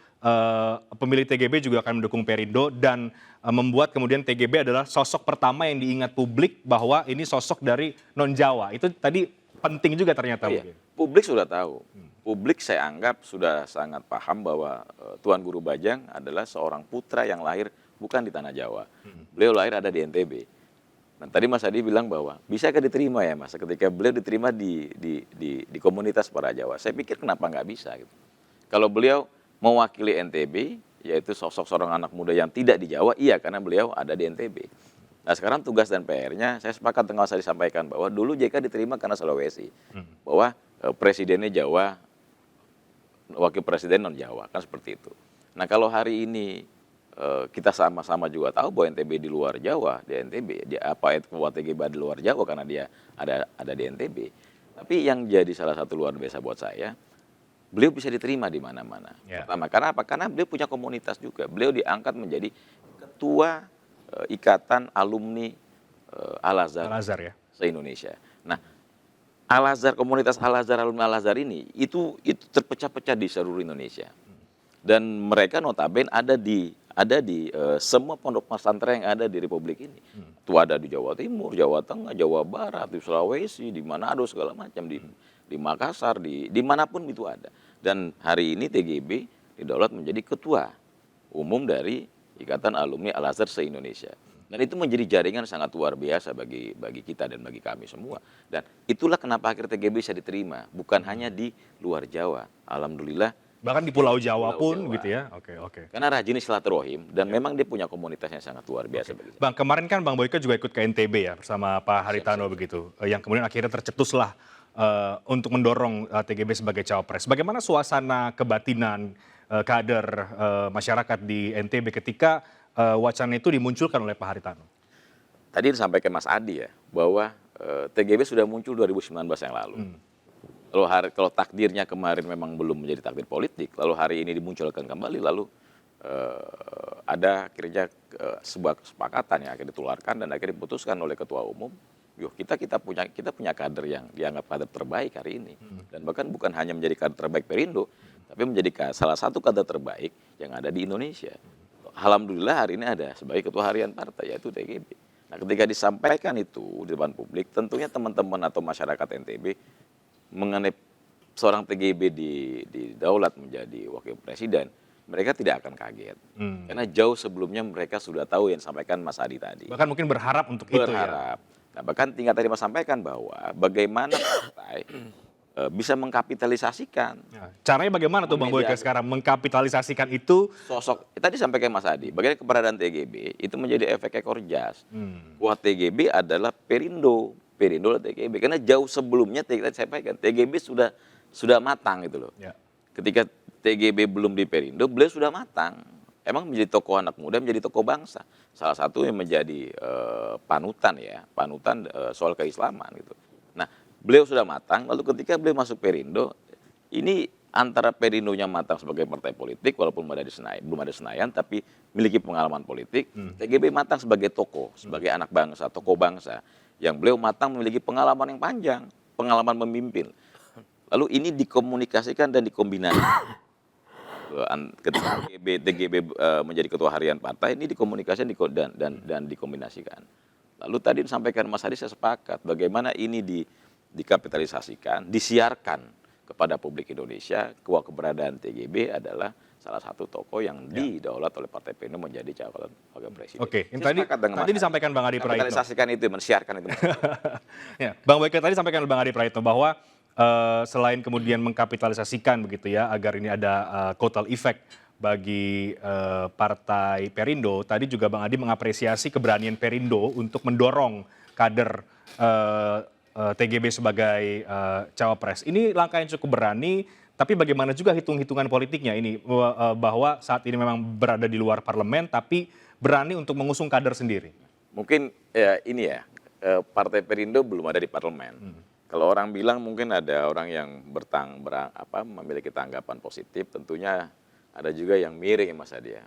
pemilih TGB juga akan mendukung Perindo dan membuat kemudian TGB adalah sosok pertama yang diingat publik bahwa ini sosok dari non-Jawa. Itu tadi penting juga ternyata. Iya. Publik sudah tahu. Publik saya anggap sudah sangat paham bahwa Tuan Guru Bajang adalah seorang putra yang lahir bukan di tanah Jawa. Beliau lahir ada di NTB. Nah, tadi Mas Adi bilang bahwa bisakah diterima ya Mas ketika beliau diterima di komunitas para Jawa. Saya pikir kenapa nggak bisa gitu. Kalau beliau mewakili NTB, yaitu sosok seorang anak muda yang tidak di Jawa, iya karena beliau ada di NTB. Nah sekarang tugas dan PR-nya, saya sepakat dengan saya disampaikan bahwa dulu JK diterima karena Sulawesi. Bahwa presidennya Jawa, wakil presiden non Jawa, kan seperti itu. Nah kalau hari ini kita sama-sama juga tahu bahwa NTB di luar Jawa, di NTB, ketua TGB di luar Jawa karena dia ada di NTB. Tapi yang jadi salah satu luar biasa buat saya, beliau bisa diterima di mana-mana. Ya. Pertama, karena apa? Karena beliau punya komunitas juga. Beliau diangkat menjadi ketua Ikatan Alumni Al-Azhar Al-Azhar ya. se-Indonesia. Nah, Al-Azhar, komunitas Al-Azhar, alumni Al-Azhar ini itu terpecah-pecah di seluruh Indonesia. Dan mereka notabene ada di semua pondok pesantren yang ada di Republik ini. Itu ada di Jawa Timur, Jawa Tengah, Jawa Barat, di Sulawesi, di Manado segala macam, di Makassar, di manapun itu ada. Dan hari ini TGB didaulat menjadi ketua umum dari Ikatan Alumni Al-Azhar se-Indonesia. Dan itu menjadi jaringan sangat luar biasa bagi kita dan bagi kami semua. Dan itulah kenapa akhirnya TGB bisa diterima, bukan hanya di luar Jawa. Alhamdulillah. Bahkan di Pulau Jawa pun Jawa. gitu ya. Oke. Karena rajin silaturahim dan memang dia punya komunitas yang sangat luar biasa. Bagi kita. Bang, kemarin kan Bang Boyke juga ikut ke NTB ya bersama Pak Haritano begitu, yang kemudian akhirnya tercetuslah untuk mendorong TGB sebagai cawapres. Bagaimana suasana kebatinan kader masyarakat di NTB ketika wacana itu dimunculkan oleh Pak Haritano? Tadi disampaikan Mas Adi ya bahwa TGB sudah muncul 2019 yang lalu. Lalu kalau takdirnya kemarin memang belum menjadi takdir politik, lalu hari ini dimunculkan kembali, lalu ada akhirnya sebuah kesepakatan yang akhirnya ditularkan dan akhirnya diputuskan oleh ketua umum. Kita punya kader yang dianggap kader terbaik hari ini, dan bahkan bukan hanya menjadi kader terbaik Perindo, tapi menjadi salah satu kader terbaik yang ada di Indonesia. Alhamdulillah hari ini ada sebagai ketua harian partai yaitu TGB. Nah, ketika disampaikan itu di depan publik, tentunya teman-teman atau masyarakat NTB mengenai seorang TGB didaulat menjadi wakil presiden, mereka tidak akan kaget. Karena jauh sebelumnya mereka sudah tahu yang disampaikan Mas Adi tadi. Bahkan mungkin berharap untuk itu ya. Berharap. Nah, bahkan tingkat tadi Mas sampaikan bahwa bagaimana partai bisa mengkapitalisasikan. Ya, caranya bagaimana tuh Bang Boyke sekarang mengkapitalisasikan itu? Sosok, tadi sampaikan Mas Adi, bagaimana keberadaan TGB itu menjadi efek ekor jas. Wah, TGB adalah Perindo adalah TGB. Karena jauh sebelumnya saya sampaikan, TGB sudah matang gitu loh. Ya. Ketika TGB belum di Perindo, beliau sudah matang. Emang menjadi tokoh anak muda, menjadi tokoh bangsa. Salah satu yang menjadi panutan soal keislaman gitu. Nah, beliau sudah matang, lalu ketika beliau masuk Perindo, ini antara Perindonya matang sebagai partai politik, walaupun belum ada Senayan, tapi memiliki pengalaman politik. TGB matang sebagai tokoh, sebagai anak bangsa, tokoh bangsa, yang beliau matang memiliki pengalaman yang panjang, pengalaman memimpin. Lalu ini dikomunikasikan dan dikombinasikan. Ketika TGB menjadi ketua harian partai, ini dikomunikasikan dan dikombinasikan. Lalu tadi disampaikan Mas Adi, saya sepakat bagaimana ini dikapitalisasikan, disiarkan kepada publik Indonesia bahwa keberadaan TGB adalah salah satu tokoh yang didaulat oleh Partai Perindo menjadi calon wakil presiden. Oke, tadi disampaikan Bang Adi Praitno. Kapitalisasikan itu, mensiarkan itu. Ya, Bang Boyke tadi sampaikan oleh Bang Adi Praitno bahwa selain kemudian mengkapitalisasikan begitu ya agar ini ada kotel efek bagi Partai Perindo, tadi juga Bang Adi mengapresiasi keberanian Perindo untuk mendorong kader TGB sebagai cawapres. Ini langkah yang cukup berani, tapi bagaimana juga hitung-hitungan politiknya ini bahwa saat ini memang berada di luar parlemen, tapi berani untuk mengusung kader sendiri. Mungkin Partai Perindo belum ada di parlemen. Kalau orang bilang mungkin ada orang yang memiliki tanggapan positif, tentunya ada juga yang miring Mas Adi ya,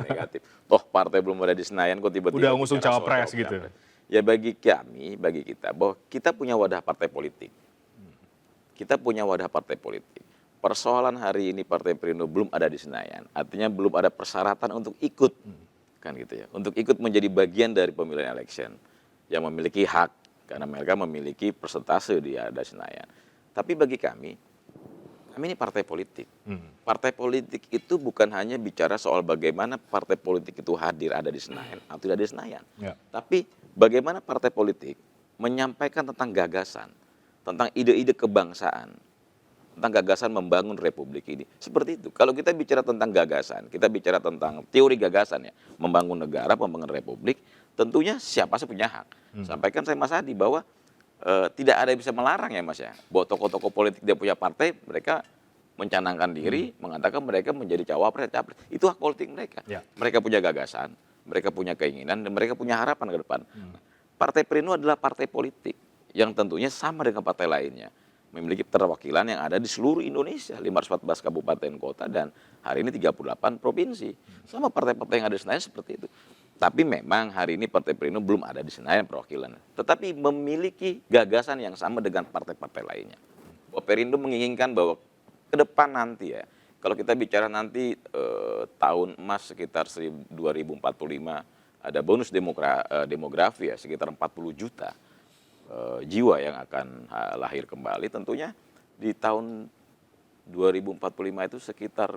negatif. Toh partai belum ada di Senayan kok tiba-tiba udah ngusung cawapres gitu. Ya bagi kita bahwa kita punya wadah partai politik. Kita punya wadah partai politik. Persoalan hari ini Partai Perindo belum ada di Senayan, artinya belum ada persyaratan untuk ikut, kan gitu ya, untuk ikut menjadi bagian dari pemilihan election yang memiliki hak karena mereka memiliki persentase di ada Senayan. Tapi bagi kami ini partai politik. Partai politik itu bukan hanya bicara soal bagaimana partai politik itu hadir ada di Senayan atau tidak di Senayan, tapi bagaimana partai politik menyampaikan tentang gagasan, tentang ide-ide kebangsaan, tentang gagasan membangun republik ini. Seperti itu. Kalau kita bicara tentang gagasan, kita bicara tentang teori gagasan ya, membangun negara, membangun republik, tentunya siapa sih punya hak. Sampaikan saya Mas Adi bahwa tidak ada yang bisa melarang ya Mas ya, bahwa tokoh-tokoh politik dia punya partai, mereka mencanangkan diri, mengatakan mereka menjadi cawapres, capres. Itu hak politik mereka. Mereka punya gagasan, mereka punya keinginan, dan mereka punya harapan ke depan. Partai Perindo adalah partai politik yang tentunya sama dengan partai lainnya. memiliki perwakilan yang ada di seluruh Indonesia, 514 kabupaten kota dan hari ini 38 provinsi. Sama partai-partai yang ada di Senayan seperti itu. Tapi memang hari ini Partai Perindo belum ada di Senayan perwakilan. Tetapi memiliki gagasan yang sama dengan partai-partai lainnya. Bahwa Perindo menginginkan bahwa ke depan nanti ya, kalau kita bicara nanti tahun emas sekitar 2045, ada bonus demografi ya, sekitar 40 juta jiwa yang akan lahir kembali. Tentunya di tahun 2045 itu sekitar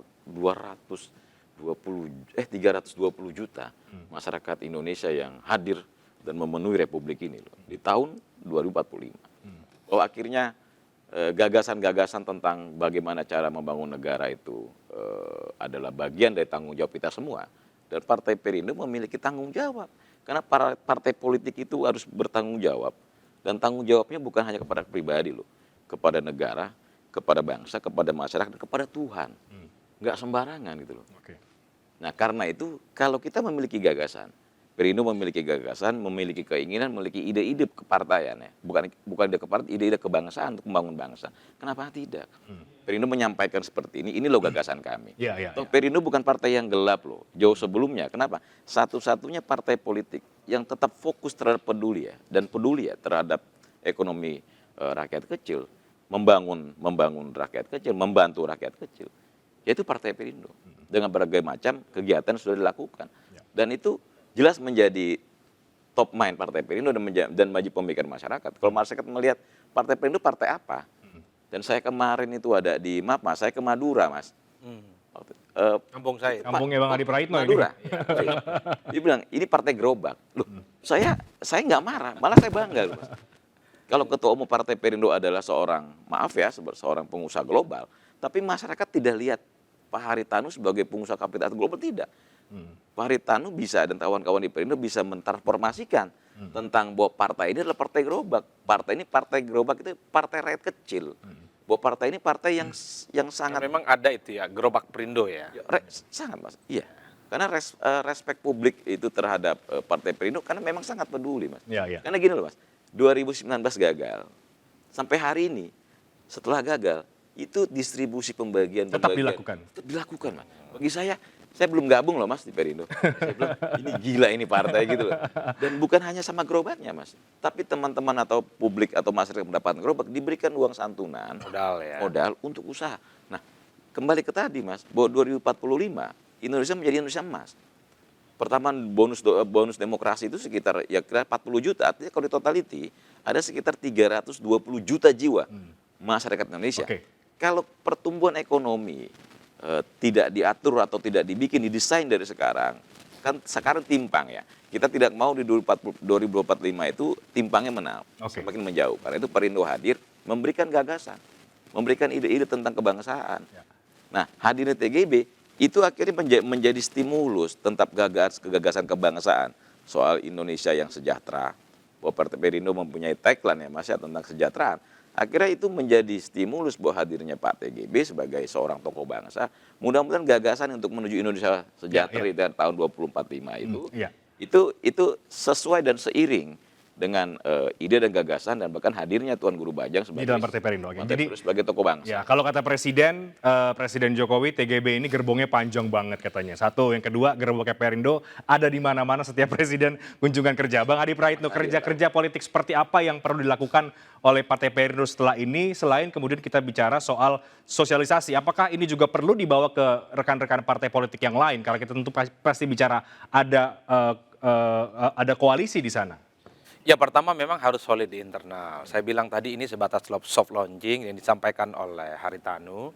320 juta masyarakat Indonesia yang hadir dan memenuhi Republik ini loh, di tahun 2045. Bahwa akhirnya gagasan-gagasan tentang bagaimana cara membangun negara itu adalah bagian dari tanggung jawab kita semua. Dan Partai Perindo memiliki tanggung jawab. Karena para partai politik itu harus bertanggung jawab. Dan tanggung jawabnya bukan hanya kepada pribadi loh. Kepada negara, kepada bangsa, kepada masyarakat, dan kepada Tuhan. Nggak sembarangan gitu loh. Nah karena itu kalau kita memiliki gagasan, Perindo memiliki gagasan, memiliki keinginan, memiliki ide-ide kepartaian ya. Bukan ide-ide kebangsaan untuk membangun bangsa. Kenapa tidak? Perindo menyampaikan seperti ini loh gagasan kami. Perindo bukan partai yang gelap loh, jauh sebelumnya. Kenapa? Satu-satunya partai politik yang tetap fokus terhadap peduli ya, dan peduli ya terhadap ekonomi rakyat kecil, membangun rakyat kecil, membantu rakyat kecil. Yaitu Partai Perindo. Dengan berbagai macam kegiatan sudah dilakukan. Dan itu jelas menjadi top mind Partai Perindo dan maju pemikiran masyarakat. Kalau masyarakat melihat Partai Perindo partai apa? Dan saya kemarin itu ada di saya ke Madura, Mas. Kampung saya. Kampungnya Bang Adi Praitno ini. Madura. Dia bilang, ini partai gerobak. Loh, saya nggak marah, malah saya bangga. Mas. Kalau ketua umum Partai Perindo adalah seorang pengusaha global, tapi masyarakat tidak lihat Pak Haritanu sebagai pengusaha kapital global, tidak. Pak Haritanu bisa dan kawan-kawan di Perindo bisa mentransformasikan tentang bahwa partai ini adalah partai gerobak. Partai gerobak itu partai rakyat kecil. Bahwa partai ini partai yang sangat... Memang ada itu ya, gerobak Perindo ya. Sangat, Mas. Iya. Karena respek publik itu terhadap Partai Perindo karena memang sangat peduli, Mas. Karena gini loh, Mas. 2019 gagal. Sampai hari ini setelah gagal itu distribusi pembagian tetap dilakukan. Tetap dilakukan, Mas. Bagi saya belum gabung loh, Mas, di Perindo. Saya bilang, ini gila ini partai gitu loh. Dan bukan hanya sama gerobaknya, Mas. Tapi teman-teman atau publik atau masyarakat mendapatkan gerobak diberikan uang santunan, modal untuk usaha. Nah, kembali ke tadi, Mas, bahwa 2045 Indonesia menjadi Indonesia emas. Pertama bonus demokrasi itu sekitar ya kira 40 juta. Artinya kalau di totality ada sekitar 320 juta jiwa masyarakat Indonesia. Kalau pertumbuhan ekonomi tidak diatur atau tidak dibikin, didesain dari sekarang, kan sekarang timpang ya. Kita tidak mau di 2045 itu timpangnya semakin menjauh. Karena itu Perindo hadir memberikan gagasan, memberikan ide-ide tentang kebangsaan. Nah, hadirnya TGB itu akhirnya menjadi stimulus tentang gagasan kebangsaan soal Indonesia yang sejahtera. Bahwa Partai Perindo mempunyai tagline ya, Mas, ya, tentang kesejahteraan. Akhirnya itu menjadi stimulus bahwa hadirnya Pak TGB sebagai seorang tokoh bangsa. Mudah-mudahan gagasan untuk menuju Indonesia sejahtera dari tahun 2045 itu sesuai dan seiring dengan ide dan gagasan dan bahkan hadirnya Tuan Guru Bajang sebagai di dalam Partai Perindo. Jadi sebagai tokoh bangsa. Ya, kalau kata Presiden Jokowi, TGB ini gerbongnya panjang banget katanya. Satu, yang kedua gerbongnya Perindo ada di mana-mana setiap Presiden kunjungan kerja. Bang Adi Praitno, kerja politik seperti apa yang perlu dilakukan oleh Partai Perindo setelah ini, selain kemudian kita bicara soal sosialisasi, apakah ini juga perlu dibawa ke rekan-rekan partai politik yang lain? Karena kita tentu pasti bicara ada koalisi di sana. Ya, pertama memang harus solid di internal. Saya bilang tadi ini sebatas soft launching yang disampaikan oleh Haritanu.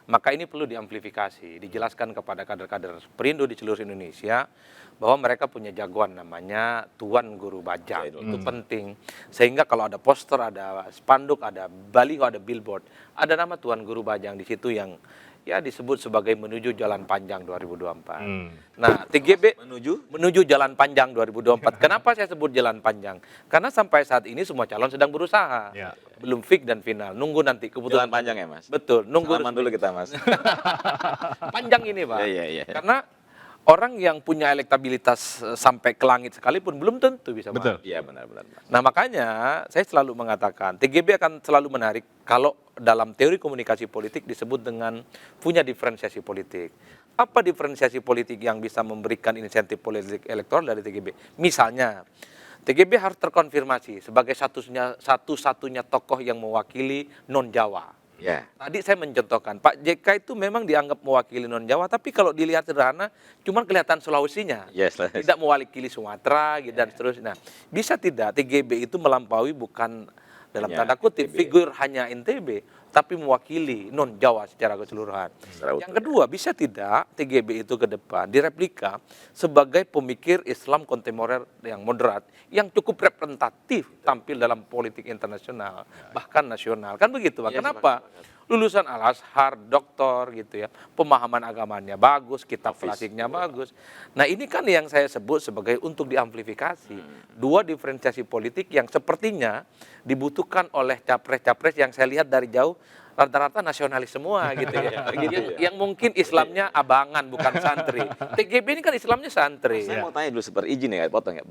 Maka ini perlu diamplifikasi, dijelaskan kepada kader-kader Perindo di seluruh Indonesia bahwa mereka punya jagoan namanya Tuan Guru Bajang. Itu penting. Sehingga kalau ada poster, ada spanduk, ada baliho, ada billboard, ada nama Tuan Guru Bajang di situ yang ya disebut sebagai menuju jalan panjang 2024. Nah, TGB menuju jalan panjang 2024. Kenapa saya sebut jalan panjang? Karena sampai saat ini semua calon sedang berusaha. Belum fix dan final. Nunggu nanti keputusan. Jalan panjang ya, Mas? Betul. Nunggu Salaman dulu kita, Mas. Panjang ini, Pak. Karena Orang yang punya elektabilitas sampai ke langit sekalipun belum tentu bisa Betul. maju. Iya benar-benar. Nah makanya saya selalu mengatakan TGB akan selalu menarik kalau dalam teori komunikasi politik disebut dengan punya diferensiasi politik. Apa diferensiasi politik yang bisa memberikan insentif politik elektoral dari TGB? Misalnya TGB harus terkonfirmasi sebagai satu-satunya tokoh yang mewakili non-Jawa. Ya. Tadi saya mencontohkan, Pak JK itu memang dianggap mewakili non-Jawa, tapi kalau dilihat sederhana, cuma kelihatan Sulawesinya. Yes, Tidak mewakili Sumatera gitu, dan seterusnya. Bisa tidak TGB itu melampaui bukan dalam Hanya tanda kutip NTB. figur hanya NTB, tapi mewakili non-Jawa secara keseluruhan. Secara Yang kedua, bisa tidak TGB itu ke depan direplika sebagai pemikir Islam kontemporer yang moderat, yang cukup representatif tampil dalam politik internasional, bahkan nasional. Kan begitu, Pak. Iya, Kenapa? Lulusan Al-Azhar, doktor gitu ya, pemahaman agamanya bagus, kitab klasiknya bagus. Nah ini kan yang saya sebut sebagai untuk diamplifikasi. Dua diferensiasi politik yang sepertinya dibutuhkan oleh capres-capres yang saya lihat dari jauh rata-rata nasionalis semua gitu ya. Yang mungkin Islamnya abangan bukan santri. TGB ini kan Islamnya santri. Saya mau tanya dulu seperti izin ya, potong ya.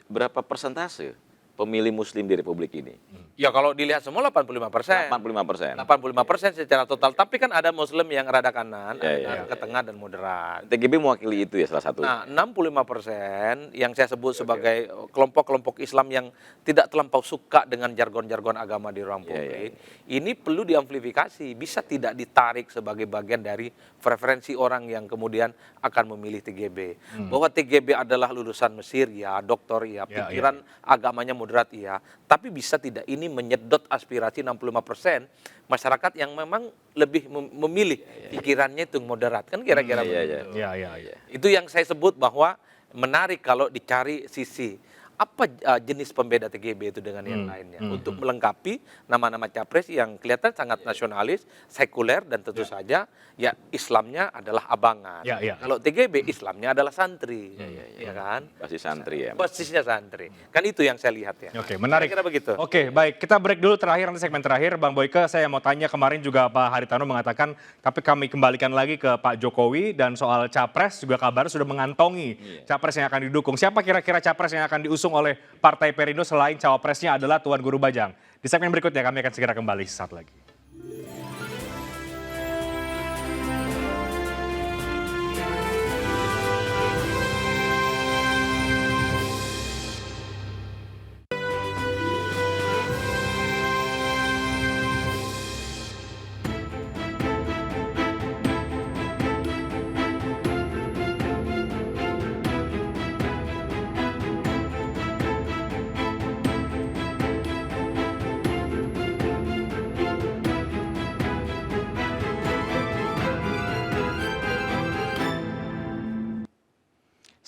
Berapa persentase pemilih Muslim di Republik ini? Ya kalau dilihat semua 85%. 85%. 85% secara total, tapi kan ada Muslim yang rada kanan, Ya, ada ke tengah dan moderat. TGB mewakili itu ya salah satu. Nah, 65% yang saya sebut sebagai kelompok-kelompok Islam yang tidak terlampau suka dengan jargon-jargon agama di ruang publik, ini perlu diamplifikasi, bisa tidak ditarik sebagai bagian dari preferensi orang yang kemudian akan memilih TGB. Bahwa TGB adalah lulusan Mesir, ya, doktor, ya, pikiran agamanya moderat, ya, tapi bisa tidak ini menyedot aspirasi 65% masyarakat yang memang lebih memilih pikirannya itu moderat, kan kira-kira begitu. Iya. Itu yang saya sebut bahwa menarik kalau dicari sisi apa jenis pembeda TGB itu dengan yang lainnya untuk melengkapi nama-nama capres yang kelihatan sangat nasionalis, sekuler, dan tentu saja ya Islamnya adalah abangan. Kalau TGB Islamnya adalah santri, ya kan? Pasti santri ya. Posisinya santri. Kan itu yang saya lihat ya. Oke, menarik. Kira-kira begitu. Oke, baik. Kita break dulu terakhir, nanti segmen terakhir. Bang Boyke, saya mau tanya, kemarin juga Pak Haritano mengatakan, tapi kami kembalikan lagi ke Pak Jokowi, dan soal capres juga kabar sudah mengantongi capres yang akan didukung. Siapa kira-kira capres yang akan diusung oleh Partai Perindo selain cawapresnya adalah Tuan Guru Bajang? Di segmen berikutnya kami akan segera kembali sesaat lagi.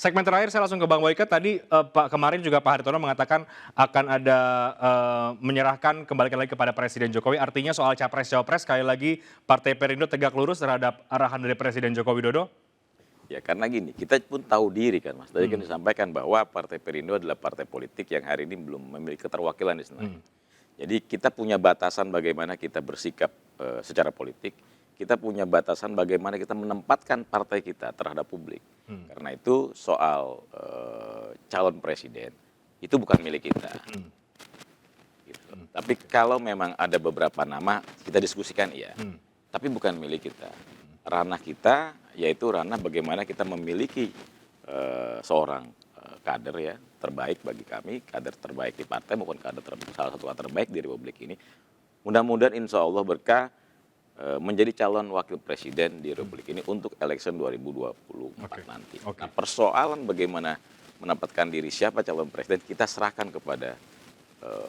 Segmen terakhir saya langsung ke Bang Boyke. Tadi kemarin juga Pak Haritano mengatakan akan ada menyerahkan kembalikan lagi kepada Presiden Jokowi. Artinya soal capres-cawapres sekali lagi Partai Perindo tegak lurus terhadap arahan dari Presiden Joko Widodo? Ya karena gini, kita pun tahu diri kan Mas. Tadi kan disampaikan bahwa Partai Perindo adalah partai politik yang hari ini belum memiliki keterwakilan di Senayan. Jadi kita punya batasan bagaimana kita bersikap secara politik. Kita punya batasan bagaimana kita menempatkan partai kita terhadap publik. Karena itu soal calon presiden itu bukan milik kita. Gitu. Tapi kalau memang ada beberapa nama kita diskusikan iya. Tapi bukan milik kita. Ranah kita yaitu ranah bagaimana kita memiliki seorang kader ya terbaik bagi kami, kader terbaik di partai maupun kader salah satu kader terbaik di Republik ini. Mudah-mudahan insya Allah berkah menjadi calon wakil presiden di Republik ini untuk election 2024 nanti. Nah, persoalan bagaimana menempatkan diri siapa calon presiden kita serahkan kepada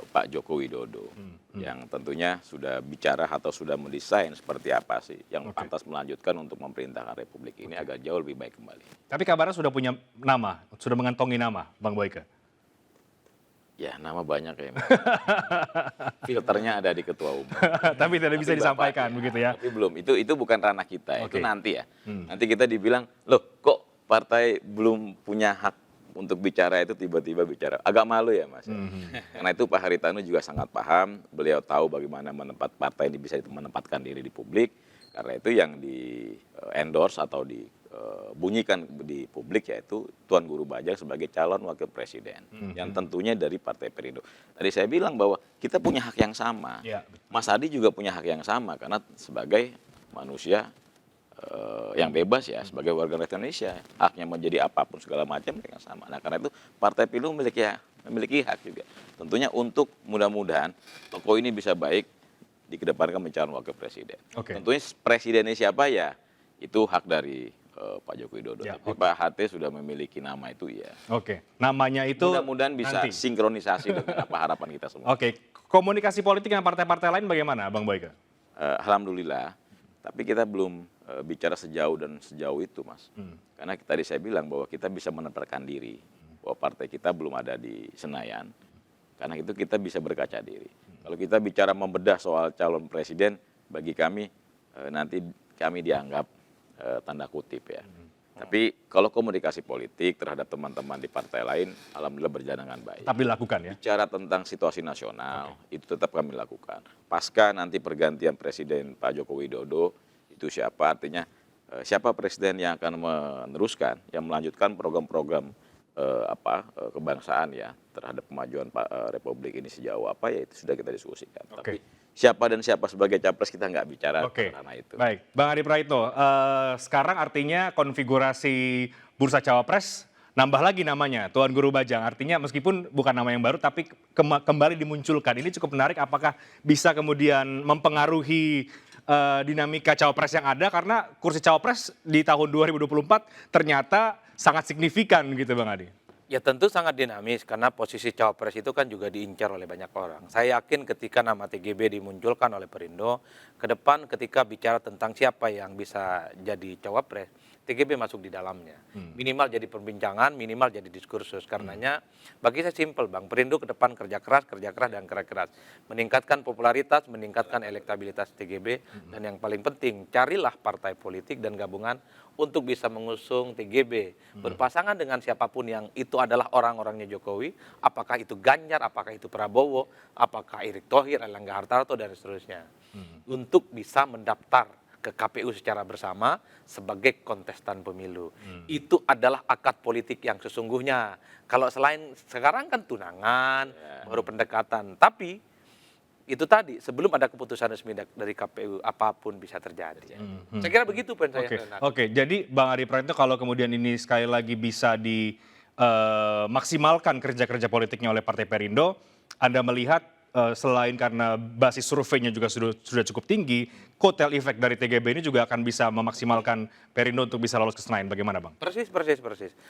Pak Joko Widodo yang tentunya sudah bicara atau sudah mendesain seperti apa sih yang pantas melanjutkan untuk memerintahkan Republik ini agar jauh lebih baik kembali. Tapi kabarnya sudah punya nama, sudah mengantongi nama, Bang Boyke. Ya, nama banyak ya. Filternya ada di ketua umum. Tapi tidak bisa disampaikan begitu ya. Tapi belum, itu bukan ranah kita, itu nanti ya. Nanti kita dibilang, loh kok partai belum punya hak untuk bicara itu tiba-tiba bicara. Agak malu ya Mas. Karena itu Pak Haritano juga sangat paham, beliau tahu bagaimana partai ini bisa menempatkan diri di publik. Karena itu yang di endorse atau bunyikan di publik, yaitu Tuan Guru Bajang sebagai calon wakil presiden yang tentunya dari Partai Perindo. Tadi saya bilang bahwa kita punya hak yang sama. Ya. Mas Adi juga punya hak yang sama karena sebagai manusia yang bebas ya, sebagai warga negara Indonesia, haknya menjadi apapun segala macam yang sama. Nah, karena itu Partai Perindo memiliki hak juga. Tentunya untuk mudah-mudahan tokoh ini bisa baik dikedepankan mencalon wakil presiden. Oke. Tentunya presidennya siapa ya, itu hak dari Pak Joko Widodo. Ya, Tapi oke. Pak HT sudah memiliki nama itu ya. Oke, namanya itu Mudah-mudahan bisa nanti. sinkronisasi dengan apa harapan kita semua. Oke, komunikasi politik dengan partai-partai lain bagaimana, Bang Boyke? Alhamdulillah, tapi kita belum bicara sejauh itu, Mas. Karena tadi saya bilang bahwa kita bisa menempatkan diri, bahwa partai kita belum ada di Senayan. Karena itu kita bisa berkaca diri. Kalau kita bicara membedah soal calon presiden, bagi kami nanti kami dianggap tanda kutip ya. Tapi kalau komunikasi politik terhadap teman-teman di partai lain, alhamdulillah berjalan dengan baik. Tetap dilakukan ya? Bicara tentang situasi nasional, itu tetap kami lakukan. Pasca nanti pergantian Presiden Pak Joko Widodo, itu siapa, artinya siapa presiden yang akan meneruskan, yang melanjutkan program-program kebangsaan ya terhadap kemajuan Republik ini sejauh apa, ya itu sudah kita diskusikan. Oke. Tapi siapa dan siapa sebagai capres kita nggak bicara Oke, karena itu. baik. Bang Adi Praitno, sekarang artinya konfigurasi bursa cawapres nambah lagi namanya, Tuan Guru Bajang. Artinya meskipun bukan nama yang baru, tapi kembali dimunculkan. Ini cukup menarik, apakah bisa kemudian mempengaruhi dinamika cawapres yang ada? Karena kursi cawapres di tahun 2024 ternyata sangat signifikan gitu Bang Adi. Ya tentu sangat dinamis karena posisi cawapres itu kan juga diincar oleh banyak orang. Saya yakin ketika nama TGB dimunculkan oleh Perindo, ke depan ketika bicara tentang siapa yang bisa jadi cawapres, TGB masuk di dalamnya. Minimal jadi perbincangan, minimal jadi diskursus. Karenanya bagi saya simpel Bang, Perindo ke depan kerja keras dan keras. Meningkatkan popularitas, meningkatkan elektabilitas TGB, dan yang paling penting carilah partai politik dan gabungan untuk bisa mengusung TGB berpasangan dengan siapapun yang itu adalah orang-orangnya Jokowi, apakah itu Ganjar, apakah itu Prabowo, apakah Erick Thohir, Erlangga Hartarto dan seterusnya, untuk bisa mendaftar ke KPU secara bersama sebagai kontestan pemilu. Itu adalah akad politik yang sesungguhnya. Kalau selain sekarang kan tunangan, baru pendekatan, tapi itu tadi sebelum ada keputusan resmi dari KPU apapun bisa terjadi. Saya kira begitu poin saya. Oke, jadi Bang Adi Praitno kalau kemudian ini sekali lagi bisa dimaksimalkan kerja-kerja politiknya oleh Partai Perindo, Anda melihat selain karena basis surveinya juga sudah cukup tinggi, kotel efek dari TGB ini juga akan bisa memaksimalkan Perindo untuk bisa lolos ke Senayan. Bagaimana Bang? Persis.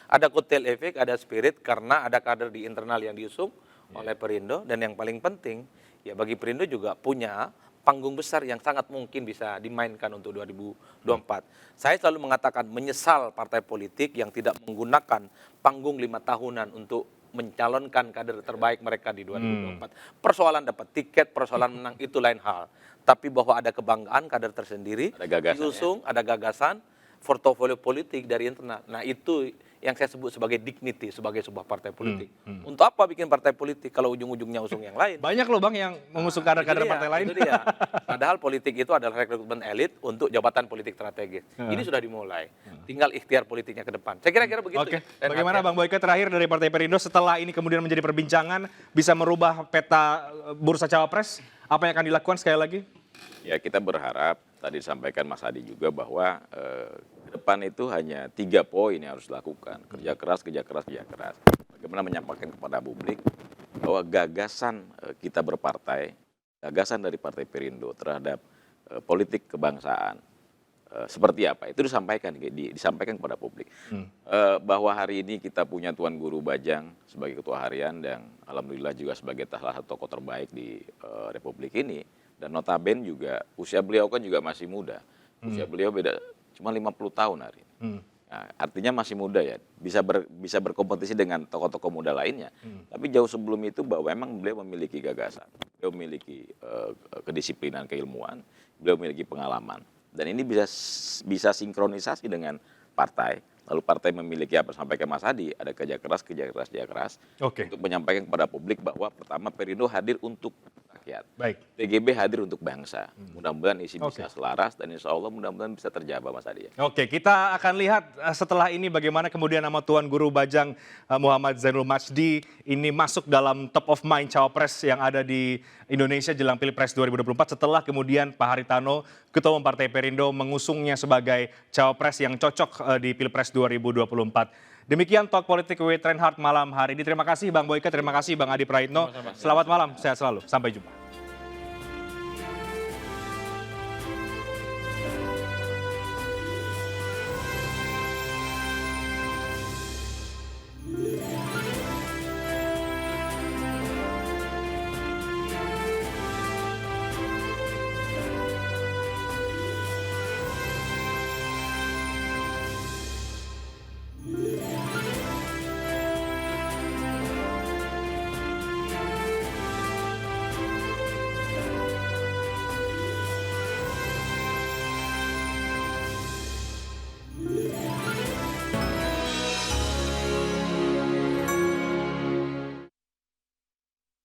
Ada kotel efek, ada spirit karena ada kader di internal yang diusung oleh Perindo, dan yang paling penting ya bagi Perindo juga punya panggung besar yang sangat mungkin bisa dimainkan untuk 2024. Saya selalu mengatakan menyesal partai politik yang tidak menggunakan panggung 5 tahunan untuk mencalonkan kader terbaik mereka di 2024. Persoalan dapat tiket, persoalan menang itu lain hal. Tapi bahwa ada kebanggaan kader tersendiri, Ada gagasan, diusung, ada gagasan, portofolio politik dari internal. Nah itu yang saya sebut sebagai dignity, sebagai sebuah partai politik. Untuk apa bikin partai politik kalau ujung-ujungnya usung yang lain? Banyak loh Bang yang mengusung kader-kader partai lain. Itu dia. Padahal politik itu adalah rekrutmen elit untuk jabatan politik strategis. Ini sudah dimulai. Tinggal ikhtiar politiknya ke depan. Saya kira-kira begitu. Oke, bagaimana Bang Boyke terakhir dari Partai Perindo setelah ini kemudian menjadi perbincangan, bisa merubah peta bursa cawapres? Apa yang akan dilakukan sekali lagi? Ya kita berharap, tadi disampaikan Mas Adi juga bahwa ke depan itu hanya 3 poin yang harus dilakukan. Kerja keras. Bagaimana menyampaikan kepada publik bahwa gagasan kita berpartai, gagasan dari Partai Perindo terhadap politik kebangsaan, seperti apa, itu disampaikan kepada publik. Bahwa hari ini kita punya Tuan Guru Bajang sebagai ketua harian dan alhamdulillah juga sebagai salah satu tokoh terbaik di Republik ini. Dan notabene juga usia beliau kan juga masih muda. Usia beliau beda cuma 50 tahun hari ini. Nah, artinya masih muda ya, bisa berkompetisi dengan tokoh-tokoh muda lainnya. Tapi jauh sebelum itu bahwa memang beliau memiliki gagasan, beliau memiliki kedisiplinan, keilmuan, beliau memiliki pengalaman. Dan ini bisa sinkronisasi dengan partai Lalu partai memiliki apa sampai ke Mas Hadi, ada kerja keras Oke, untuk menyampaikan kepada publik bahwa pertama Perindo hadir untuk rakyat. baik. TGB hadir untuk bangsa. Mudah-mudahan isi bisa Oke. selaras dan insya Allah mudah-mudahan bisa terjawab Mas Hadi. Ya. Oke, kita akan lihat setelah ini bagaimana kemudian nama Tuan Guru Bajang Muhammad Zainul Majdi ini masuk dalam top of mind cawapres yang ada di Indonesia jelang Pilpres 2024 setelah kemudian Pak Haritano, Ketua Umum Partai Perindo mengusungnya sebagai cawapres yang cocok di Pilpres 2024. Demikian Talk Politik with Reinhardt malam hari ini. Terima kasih Bang Boyke, terima kasih Bang Adi Praitno. Selamat malam, sehat selalu. Sampai jumpa.